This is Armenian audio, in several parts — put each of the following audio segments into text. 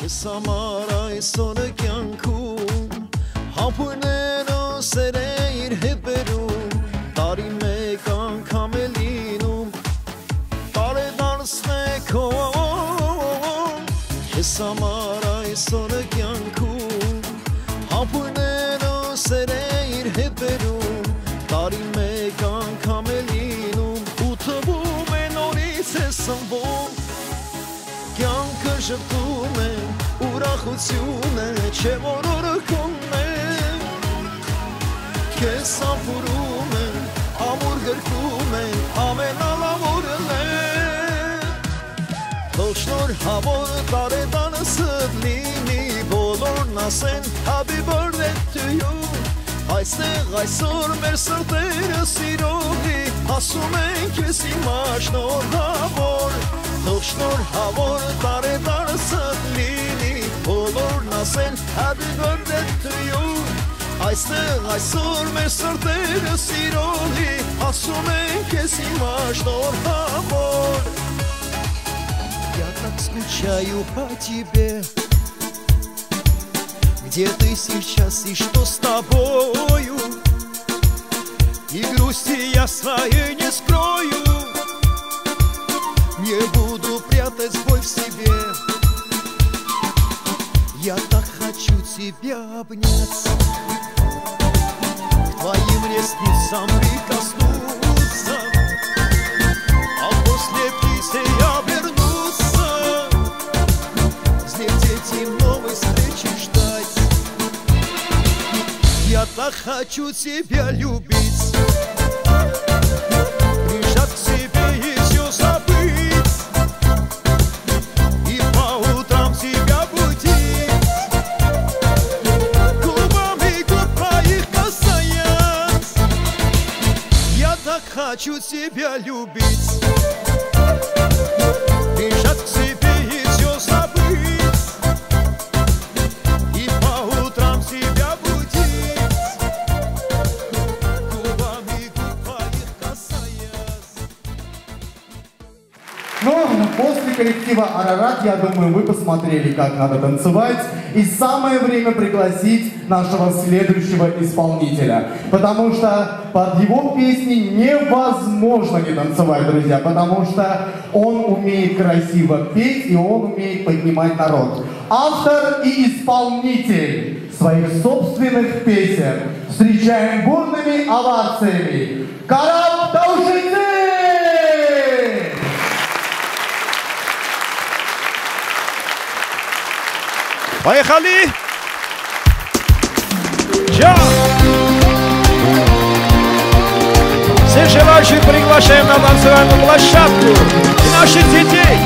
Քեզ համար այսօրը կյանքում Համբույրներով սեր է իր հետ բերում Տարի մեկ անգամ է լինում Տարեդարձն է քո Քեզ համար այսօրը կյանքում Համբույրներով սեր է իր հետ բերում Տարի մեկ անգամ է լինում Ու թվում է նորից է սնվում Կյանքը ժպտում է, ուրախություն է, չէ որ օրը կոնն է Քեզ ամփուրում է, ամուր գրկում է, ամենալավորն է Թող շնորհավոր տարեդանսդ լինի, բոլորն ասեն Happy birthday to you Այստեղ այսօր մեր սրտերը սիրողի, ասում են քեզ հիմա շնորհավոր Թող շնորհավոր տարեդարձդ լինի, բոլորն ասեն Happy birthday to you Այստեղ այսօր մեր սրտերը սիրողի, ասում են քեզ հիմա շնորհավոր Я так скучаю по тебе Где ты сейчас и что с тобою И грусти я своей не скрою Не буду прятать боль в себе Я так хочу тебя обнять К твоим ресницам прикоснуться А после птицы обернуться Взлететь и новой встречи ждать Я так хочу тебя любить Прижать к себе и все забыть И по утрам тебя будить Губами губ твоих касаясь Я так хочу тебя любить Прижать к себе и все забыть И по утрам тебя будить Губами губ твоих касаясь Ну, после коллектива «Арарат», я думаю, вы посмотрели, как надо танцевать. И самое время пригласить нашего следующего исполнителя. Потому что под его песни невозможно не танцевать, друзья. Потому что он умеет красиво петь и он умеет поднимать народ. Автор и исполнитель своих собственных песен. Встречаем бурными овациями. Караб Таушидзе! Поехали! Ча! Все желающих приглашаем на танцевальную площадку и наших детей!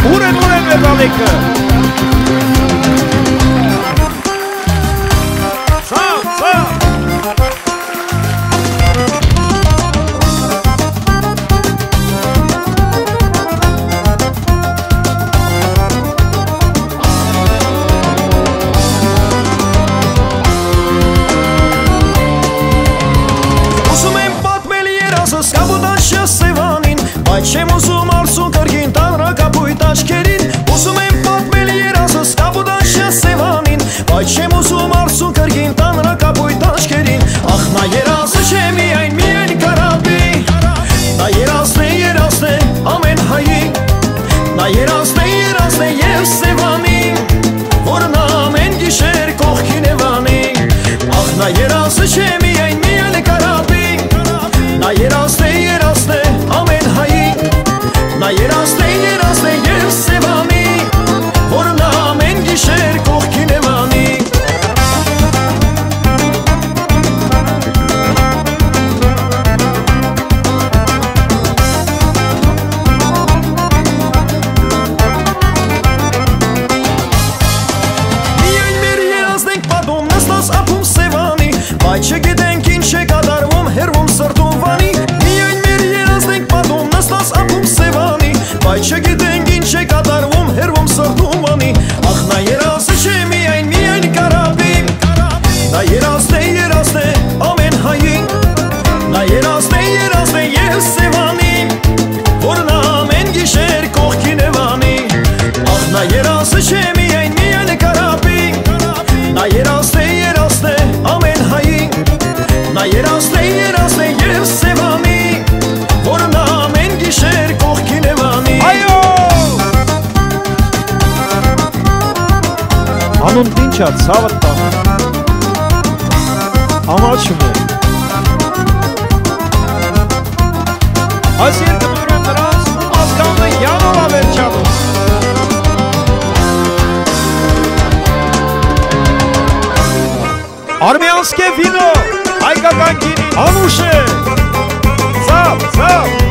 Урен Металлика! Сам! Չեմ ուզում արսուն կրգին տանրակապույտ աչքերին Ուզում եմ պատմել երազս կապուդաշը սևանին Բայց չեմ ուզում արսուն կրգին տանրակապույտ աչքերին Ախ նա երազը չէ միայն կարապի Նա երազն է ամեն հայի Նա երազն է և սևանի Որն ամեն գիշեր կողքին է վանի Ախ նա երազը չէ միայն կարապի Նա երազն է ամեն հայի երասնե և սևանի, որն ամեն գիշեր կողքին է վանի։ Այո! Անուն տինչա ծավըտ տան, ամաչում է։ Այս երկը մուրում նրանց ազգանն է յանով ավերջանում։ Արմյանսկե վինո, հայկական գինին անուշ է, ծավ, ծավ։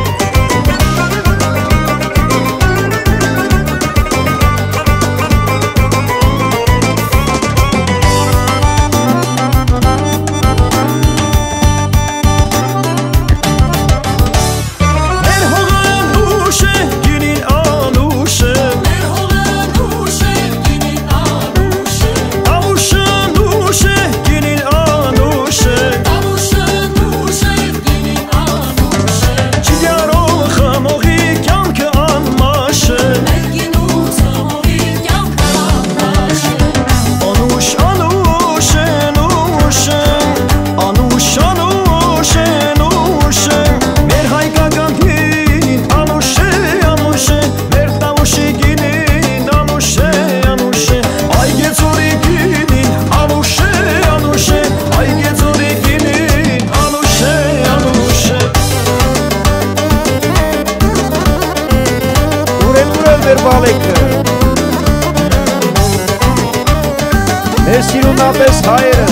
Մեր սիրունապես հայերը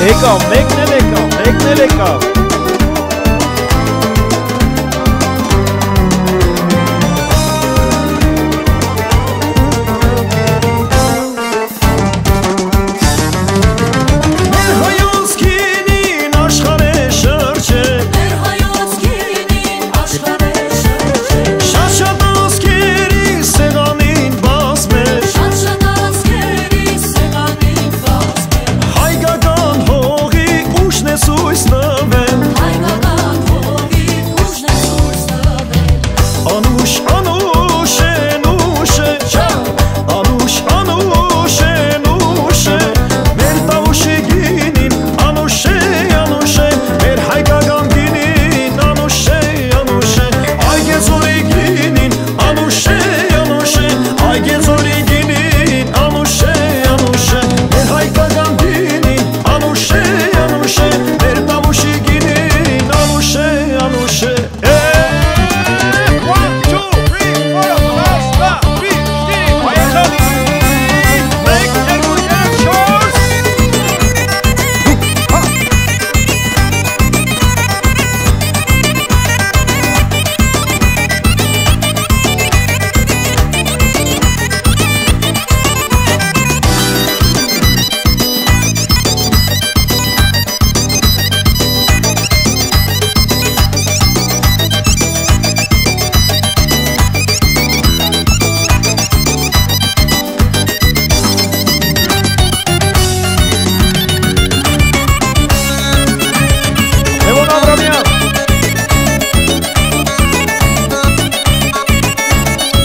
եկավ, մեկն էլ եկավ, մեկն էլ եկավ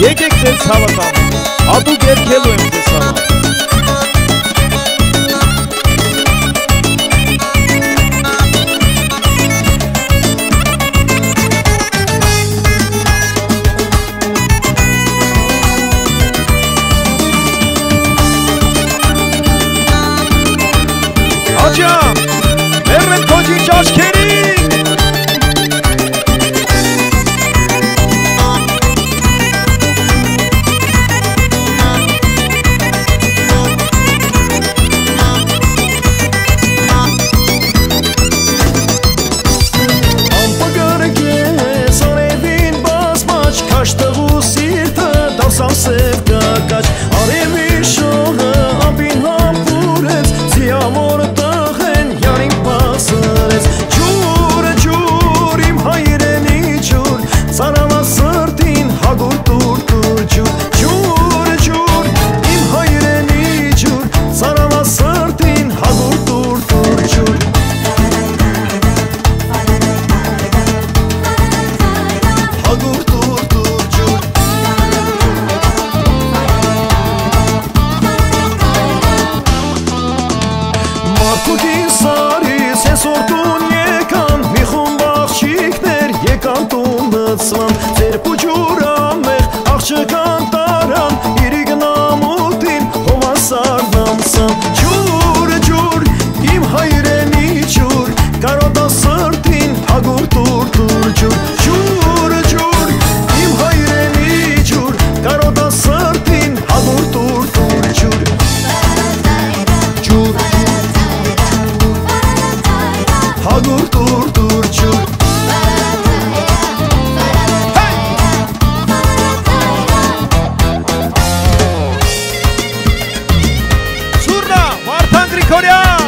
Եկեք ձեզ հավատամ, հատուկ երգելու եմ ձեզ համար Աջամ, մերն քոջի ճաշքերի Սև կակաչ, արևի շողը, ապին համպուրեց, զիամորը տղեր Թափուկին սարից ես օրտուն եկան մի խումբ աղջիկներ եկան տուն լցման ձեր պուջուր ամեղ աղջկան տարան իրի գնամուտին հովասարն ամսան ջուր ջուր իմ հայրենի ջուր կարոտա սրտին հագուր տուր տուր ջուր ջուր ջուր իմ հայրենի ջուր կարոտա սրտին հագուր տուր տուր ջուր ջուր հագուր տուր տուր ջուր Սուրնա Վարդան Գրիգորյան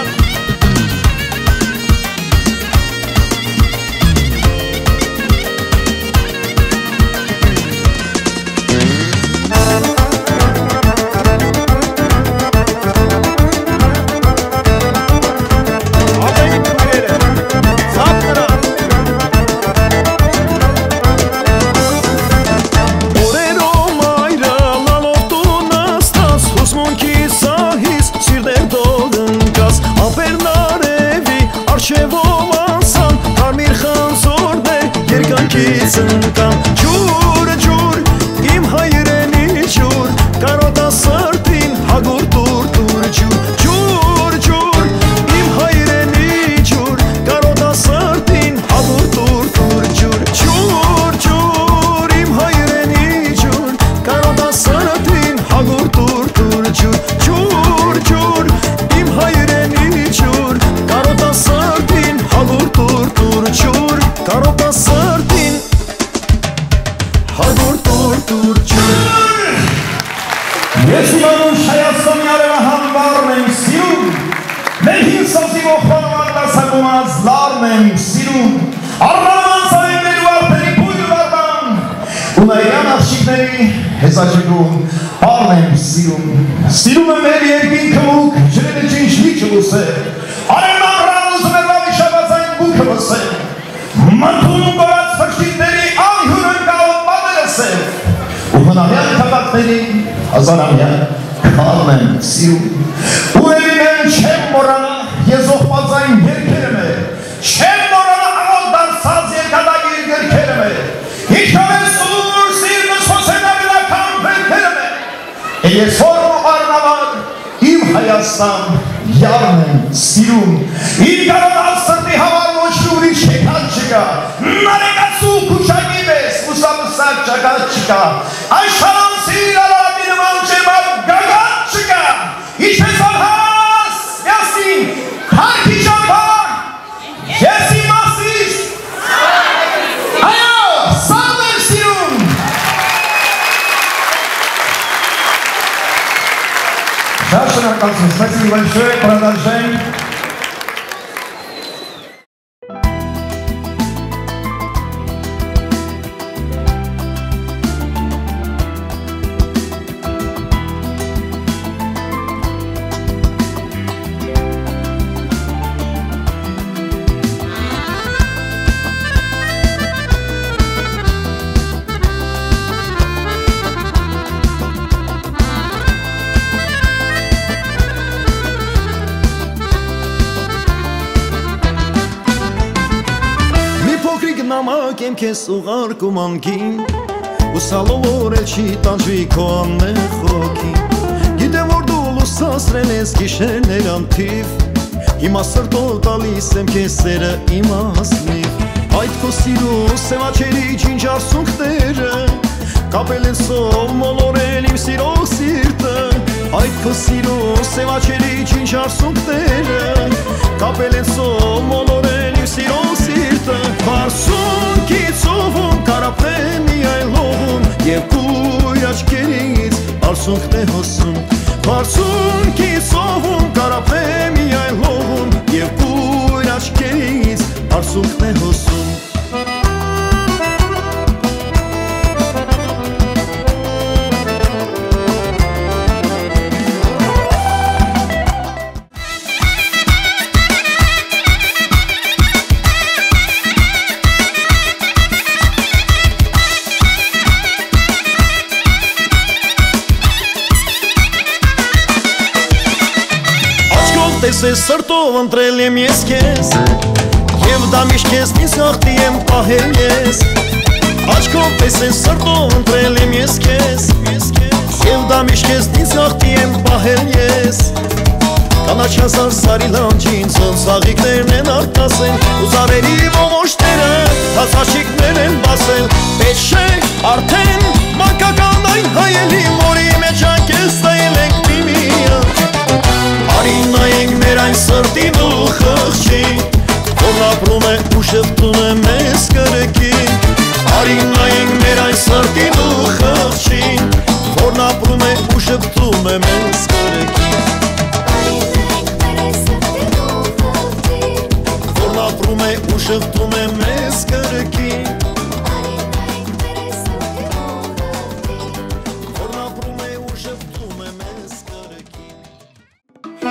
Ջուր ջուր իմ հայրենի ջուր կարոտա սրտին հագուր տուր տուր ջուր ջուր ջուր իմ հայրենի ջուր կարոտա սրտին հագուր տուր տուր ջուր ջուր ջուր իմ հայրենի ջուր կարոտա սրտին հագուր տուր տուր ջուր ջուր ջուր իմ հայրենի ջուր կարոտա սրտին հագուր տուր տուր ջուր կարոտա սրտին հագուր տուր տուր ջուր Ես իմանուն Հայաստանի արևահանվարն եմ սիրում Մեր հին սոսի ողբանվար դասակումած լարն եմ սիրում Առնաման սարեկներու արդերի բույր վարդան ու նայրան աղջիկների հեզաճգում պարն եմ սիրում Սիրում եմ մեր երկին կմուկ ջրերը ճինչ լիքը լուսեր Արևնան ռանուզ մերվավի շաբացային բուքը վսեր Մնդունում գորած վրշիտների անհյուր ընկալով պատերը սեր ու հնամյան կատակների հազարամյան քարն եմ սիրում Ուրևին եմ չեմ մորանա ես ողբածային երկերը մեր չեմ մորանա աղոտ դարձած երկադագիր երկերը մեր Ինչքան եմ սուր սիրնս հոսենավիլական վերքերը մեր Ես հորմ ու առնավար իմ Հայաստան յարն եմ սիրում Իմ կարոտած սրտի համար ոչ ուրիշ հեկան չկա Նարեկացու կուշակի մեզ ուսամսակ ճակատ չկա Աշխարան սիր ալարամի նման ջեմավ գագատ չկա Իչպես անհաս յասին հարքի ճամփար Ես իմ ասիս Այո, սարն եմ սիրում Спасибо большое, продолжаем. նամակ եմ քեզ ուղարկում անկին Ուսալով օրել չի տանջվի քո աննեղ խոքին Գիտեմ որ դու լուսասրել ես գիշերներ անթիվ Հիմա սրտով տալիս եմ քեզ սերը իմաստնիվ Այդ քո սիրո սևաչերի ջինջ արցունքները Կապել են սով մոլորել իմ սիրո սիրտը Այդ քո սիրո սևաչերի ջինջ արցունքները Կապել են սով մոլորել իմ սիրո սիրտը Վարսունքի ծովում կարապել միայն լողում Եվ կույր աչքերից արցունքն է հոսում Վարսունքի ծովում կարապել միայն լողում Եվ կույր աչքերից արցունքն է հոսում Տեսես սրտով ընտրել եմ ես քեզ Եվ դա միշտ քեզնից հաղթի եմ պահել ես Աչքով պես են սրտով ընտրել եմ ես քեզ Եվ դա միշտ քեզնից հաղթի եմ պահել ես Կանաչ հազար սարի լանջին ծնծաղիկներն են արտասել Ու զարերի ողոշները թացաշիկներ են բասել Պետ չէ արդեն մանկական այն հայելին Որի մեջ անկես տայել ենք միմիակ Արի նայենք մեր այն սրտին ու խղճին Որն ապրում է ու շպտում է մեզ կրկին Արի նայենք մեր այն սրտին ու խղճին Որն ապրում է ու շպտում է մեզ կրկին Ապրում է ու շղթում է մեզ կրկին Որն ապրում է ու շղթում է մեզ կրկին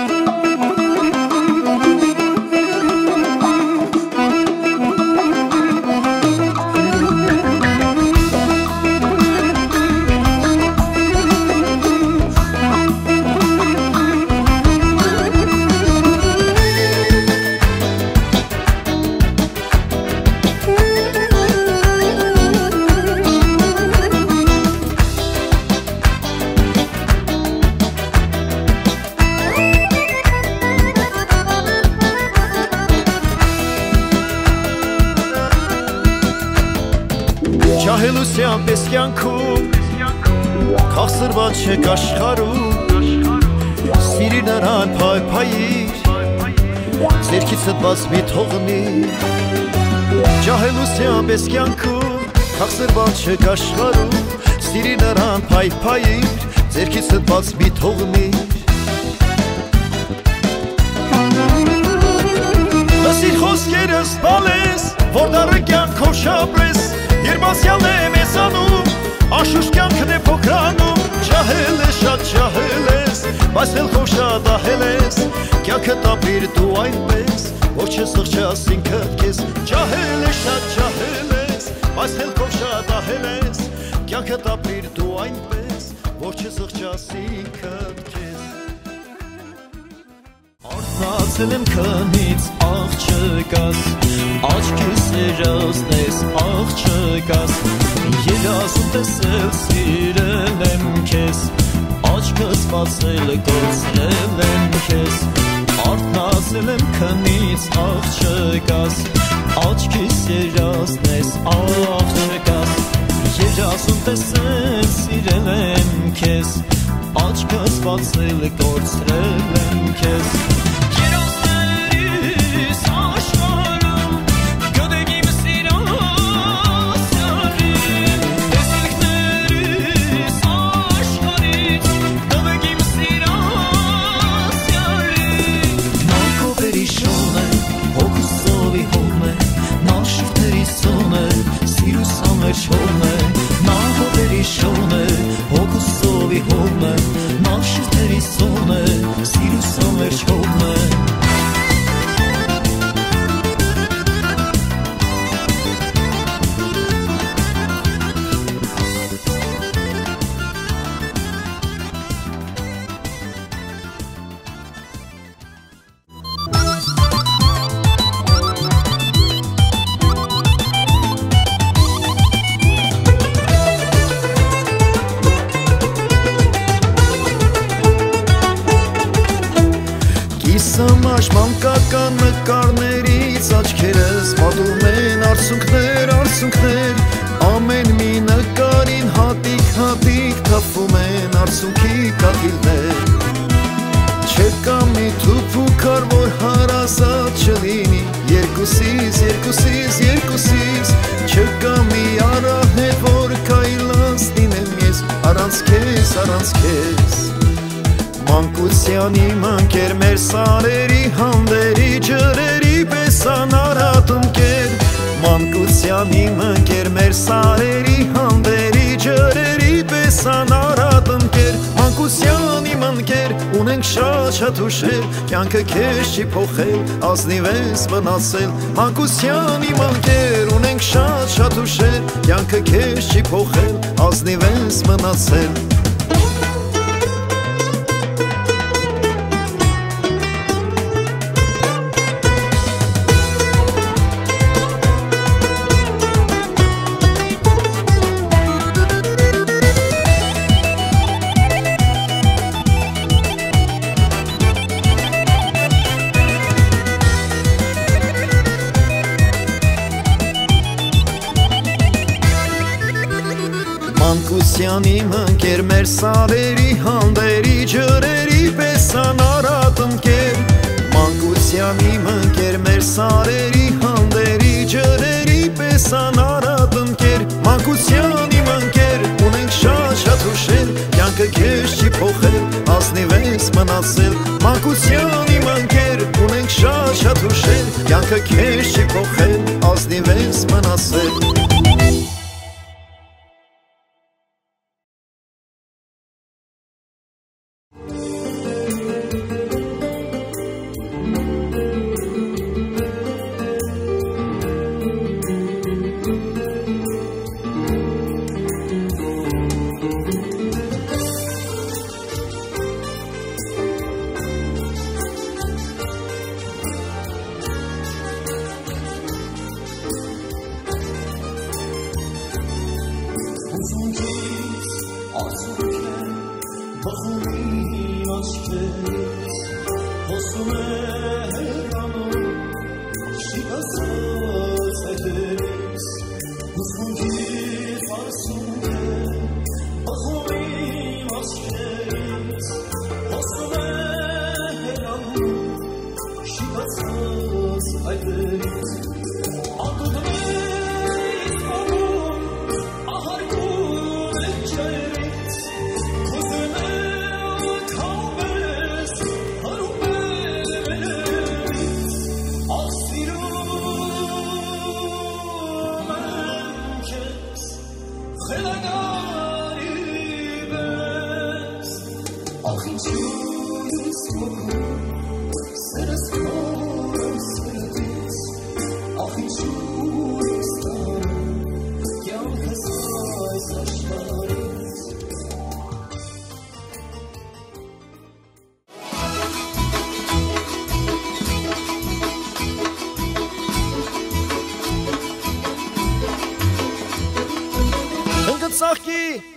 Ջահելուսյան պես կյանքում Կաղսրված չեք աշխարում Սիրի նրան փայփայիր Ձերքից հտված մի թողնիր Ջահելուսյան պես կյանքում Կաղսրված չեք աշխարում Սիրի նրան փայփայիր Ձերքից հտված մի թողնիր Լսիր խոսքերս բալես Որ դառը կյանքով շապրես Երբասյալ է մեզանում, անշուշտ կյանքն է փոքրանում Ջահել ես, շատ ջահել ես, բայց հելքով շատ ահել ես Կյանքը տապիր դու այնպես, որ չսղճաս ինքդ քեզ Ջահել ես, շատ ջահել ես, բայց հելքով շատ ահել ես Կյանքը տապիր դու այնպես, որ չսղճաս ինքդ քեզ Արթնացել եմ քնից, աղ չկաս Աչքիս երազնես, աղ չկաս Երազում տեսել, սիրել եմ քեզ Աչքս բացել, կորցրել եմ քեզ Արթնացել եմ քնից, աղ չկաս Աչքիս երազնես, աղ չկաս Երազում տեսել, սիրել եմ քեզ Աչքս բացել, կորցրել եմ քեզ Երազներիս աշխարհում Գտեք իմ սիրասյալին Տեսիլքներիս աշխարհից Գտեք իմ սիրասյալին Նա կոպերիշոն է, հոգուսովի հոն է Նա շուրթերի սոն է, սիրուս ամերջոն է Նա կոպերիշոն է, հոգուսովի հոն է Նա շուրթերի սոն է, սիրուս ամերջոն է Սամաշ մանկական նկարներից աչքերս պատում են արցունքներ, արցունքներ Ամեն մի նկարին հատիկ թափվում են արցունքի կաթիլներ Չկա մի թուփուկար, որ հարազատ չլինի երկուսիս Չկա մի արահետ, որ քայլած լինեմ ես առանց քեզ Մանկության իմ ընկեր մեր սարերի հանդերի ջրերի պես անարատ ընկեր Մանկության իմ ընկեր մեր սարերի հանդերի ջրերի պես անարատ ընկեր Մանկության իմ ընկեր ունենք շատ ուշեր Կյանքը քեզ չի փոխել, ազնիվ ես մնացել Մանկության իմ ընկեր ունենք շատ ուշեր Կյանքը քեզ չի փոխել, ազնիվ ես մնացել Մանկության իմ ընկեր մեր սարերի հանդերի ջրերի պես անարատ ընկեր Մանկության իմ ընկեր մեր սարերի հանդերի ջրերի պես անարատ ընկեր Մանկության իմ ընկեր ունենք շատ ուշեր կյանքը քեզ չի փոխել ազնիվ ես մնացել Մանկության իմ ընկեր ունենք շատ ուշեր կյանքը քեզ չի փոխել ազնիվ ես մնացել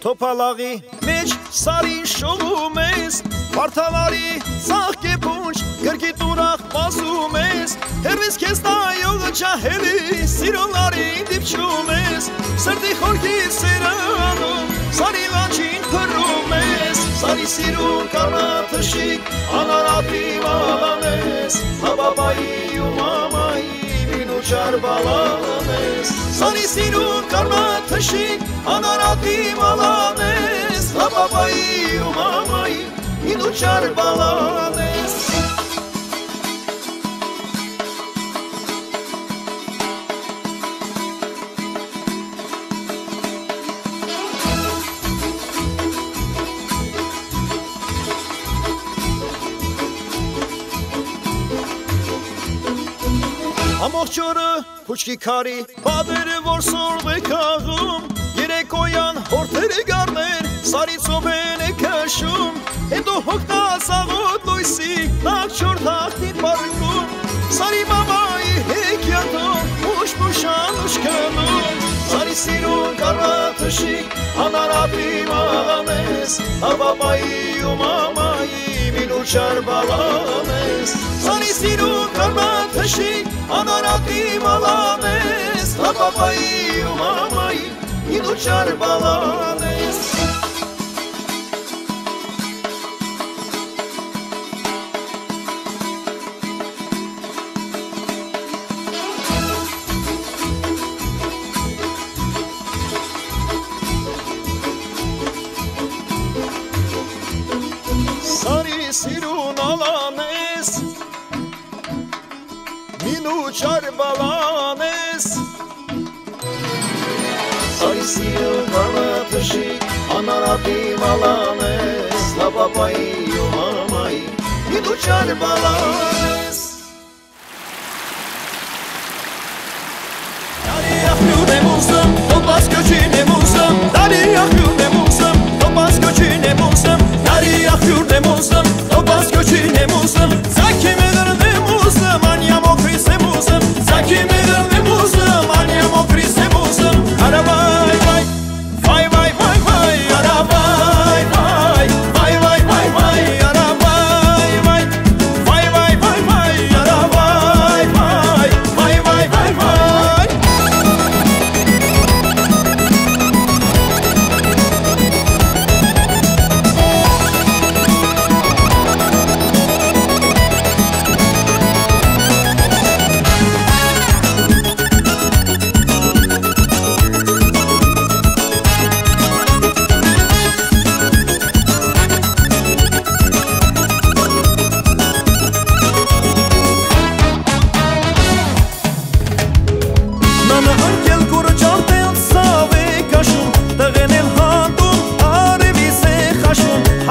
Թոփալաղի մեջ սարին շողում ես Վարդավարի ծաղկե պունչ գրգիտ ուրախ բազում ես Հերվից քեզ տայողը ջահելի սիրոնարին դիպչում ես Սրտի խորքի սերանում սարի լանջին փռում ես Սարի սիրուն կարնաթշիկ անարատի մալան ես Հաբաբայի ու մամայի Չար բալանես Սարի սիրուն կարնաթշիկ անարատի մալանես Հաբաբայի ու մամայի ինու չար բալանես Ամող չորը փուչքի քարի պատերը որ սորվ է կաղում Երեկոյան հորթերը գարներ սարից ով է քաշում Հետո հոգնած աղոտ լույսի նախ չոր թախտին պարկում Սարի մամայի հեքիաթով ուշ-մուշան ուշկանում Սարի սիրուն կարնաթշիկ անարատի մալանես Հաբաբայի ու մամայի մինու չար բալանես Սարի սիրուն կարնաթշիկ անարատի մալանես Հաբաբայի ու մամայի ինու չար բալանես Սարի սիրուն ալանես Մինու չար բալանես Սարի սիրուն կարնաթշիկ անարատի մալանես Հաբաբայի ու մամայի ինու չար բալանես Դարի ախլուն եմ ուզում, տոպաս կոչին եմ ուզում Դարի ախլուն եմ ուզում, տոպաս կոչին եմ ուզում Դարի ախլուն եմ ուզում, տոպաս կոչին եմ ուզում Ձաքի մեդրն եմ ուզում, անյա մոքրիս եմ ուզում Ձաքի մեդրն եմ ուզում, անյա մոքրիս եմ ուզում Արավայ, վայ, վայ, վայ, վայ, վայ Արավայ, վայ, վայ, վայ, վայ, վայ Արավայ, վայ, վայ, վայ, վայ, վայ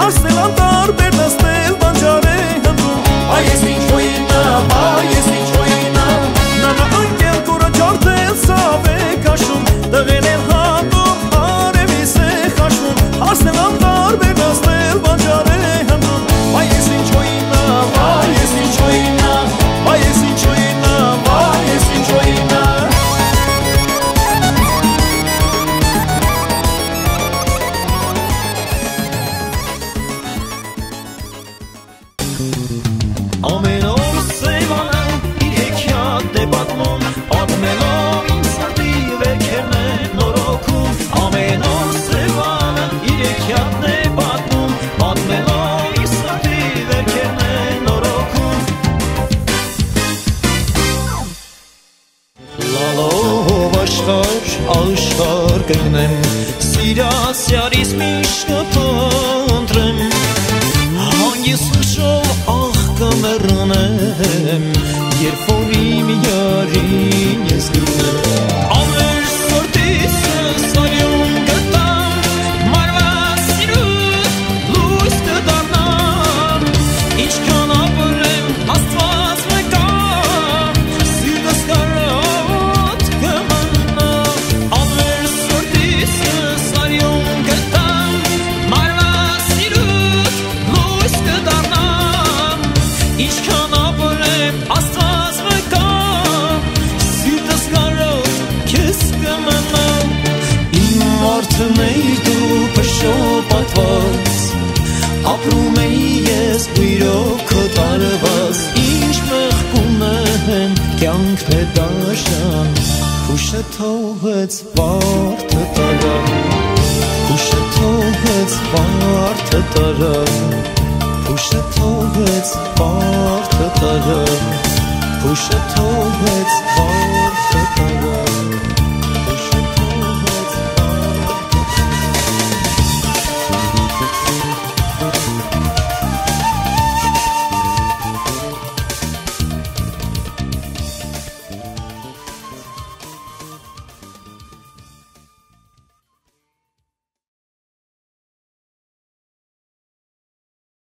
Հասնել անտարբեր նստել բանջարե հնդում Այս ինչ ոյինա, այս ինչ ոյինա Նանա անկել կորը ջարդել սավ է կաշում Դղեն էլ հանդում արևիս է խաշվում Հասնել անտարբեր նստել բանջարե հնդում Այս ինչ ոյինա, այս ինչ ոյինա Այս ինչ ոյինա, այս ինչ ոյինա Ամեն օր սևանը իր հեքիաթ է պատմում Պատմելով ինձ սրտի վերքերն է նորոգում Ամեն օր սևանը իր հեքիաթն է պատմում Պատմելով ինձ սրտի վերքերն է նորոգում Լալով աշխար կգնեմ Սիրած յարիս միշտ կփնտրեմ Հանգիս խշով աղ կմեռնեմ Երբ որ իմ յարին ես գրնեմ Ամեր սրտիսս արյուն գտամ Մարված սիրուտ լույս կդառնամ Ինչքան ապրեմ աստված մեկա Սիրտս կարոտ կմնա Ամեր սրտիսս արյուն գտամ Մարված սիրուտ լույս կդառնամ Ինչքան ապրեմ աստված մեկա Սիրտս կարոտ քեզ կմնա Իմ մարդն էի դու փշոպատված Ապրում էի ես բույրով քո տարված Ինչ մեղքում եմ կյանքն է դաշան Հուշը թողեց վարդը տարավ Հուշը թողեց վարդը տարավ Հուշը թողեց վարդը տարավ Հուշը թողեց